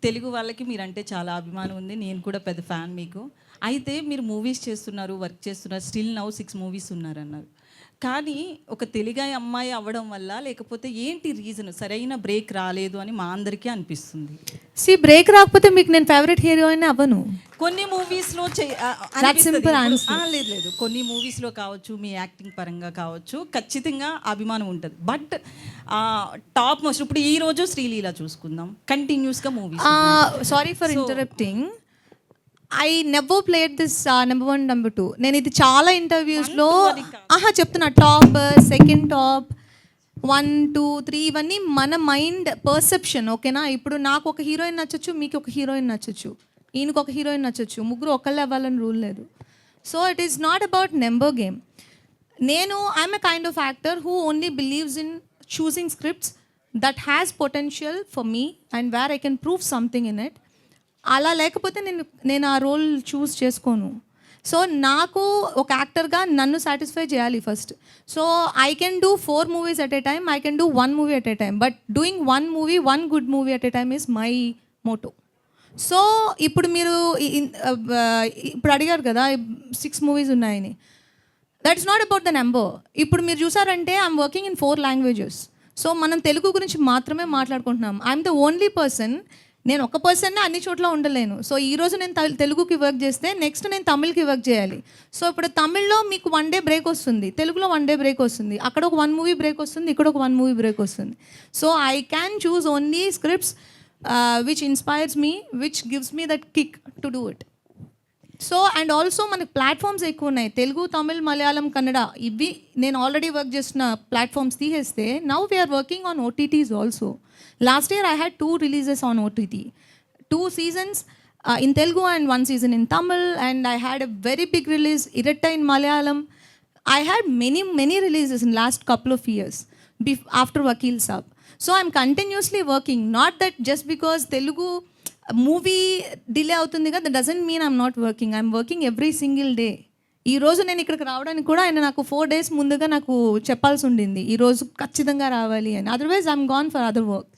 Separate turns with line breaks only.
తెలుగు వాళ్ళకి మీరంటే చాలా అభిమానం ఉంది. నేను కూడా పెద్ద ఫ్యాన్ మీకు. అయితే మీరు మూవీస్ చేస్తున్నారు, వర్క్ చేస్తున్నారు. స్టిల్ నౌ 6 మూవీస్ ఉన్నారన్నారు. కానీ ఒక తెలుగాయి అమ్మాయి అవ్వడం వల్ల లేకపోతే ఏంటి రీజన్? సరైన బ్రేక్ రాలేదు అని మా అందరికీ అనిపిస్తుంది.
బ్రేక్ రాకపోతే మీకు నేను ఫేవరెట్ హీరోయిన్ అవ్వను.
కొన్ని మూవీస్లో లేదు కొన్ని మూవీస్లో కావచ్చు, మీ యాక్టింగ్ పరంగా కావచ్చు, ఖచ్చితంగా అభిమానం ఉంటుంది. బట్ టాప్ మోస్ట్ ఇప్పుడు ఈ రోజు శ్రీలీల చూసుకుందాం, కంటిన్యూస్గా movies.
Sorry for interrupting. I never played this number 1 number 2. నేను ఇది చాలా ఇంటర్వ్యూస్లో చెప్తున్నా. టాప్, సెకండ్ టాప్, 1, 2, 3 ఇవన్నీ మన మైండ్ పర్సెప్షన్. ఓకేనా? ఇప్పుడు నాకు ఒక హీరోయిన్ నచ్చచ్చు, మీకు ఒక హీరోయిన్ నచ్చచ్చు, ఈయనకు ఒక హీరోయిన్ నచ్చచ్చు, ముగ్గురు ఒకళ్ళే అవ్వాలని రూల్ లేదు. So it is not about number game. I'm a kind of actor who only believes in choosing scripts that has potential for me and where I can prove something in it. అలా లేకపోతే నేను ఆ role చూస్ చేసుకోను. So నాకు ఒక యాక్టర్గా నన్ను satisfy చేయాలి first. So I can do 4 movies at a time, I can do 1 movie at a time, but doing 1 good movie at a time is my Moto. So ఇప్పుడు మీరు ఇప్పుడు అడిగారు కదా 6 మూవీస్ ఉన్నాయని. That is not about the number. ఇప్పుడు మీరు చూసారంటే I'm working in 4 languages. So మనం తెలుగు గురించి మాత్రమే మాట్లాడుకుంటున్నాం. I'm the only person. నేను ఒక పర్సన్నే అన్ని చోట్ల ఉండలేను. సో ఈరోజు నేను తెలుగుకి వర్క్ చేస్తే నెక్స్ట్ నేను తమిళ్కి వర్క్ చేయాలి. సో ఇప్పుడు తమిళ్లో మీకు 1 డే బ్రేక్ వస్తుంది, తెలుగులో 1 డే బ్రేక్ వస్తుంది, అక్కడ ఒక 1 మూవీ బ్రేక్ వస్తుంది, ఇక్కడ ఒక 1 మూవీ బ్రేక్ వస్తుంది. So I can choose only scripts which inspires me, which gives me that kick to do it. So and also మనకి ప్లాట్ఫామ్స్ ఎక్కువ ఉన్నాయి. తెలుగు, తమిళ్, మలయాళం, కన్నడ ఇవి నేను ఆల్రెడీ వర్క్ చేసిన ప్లాట్ఫామ్స్ తీసేస్తే now we are working on OTTs ఆల్సో. Last year I had 2 releases on OTT, 2 seasons in Telugu and 1 season in Tamil, and I had a very big release, Iratta in Malayalam. I had many releases in last couple of years after Vakil Saab. So I'm continuously working. Not that just because Telugu movie delay అవుతుంది కదా, that doesn't mean I'm not working. I'm working every single day. ఈ రోజు నేను ఇక్కడికి రావడానికి కూడా ఆయన నాకు 4 days ముందుగా నాకు చెప్పాల్సి ఉండింది, ఈరోజు ఖచ్చితంగా రావాలి అని. Otherwise I'm gone for other work.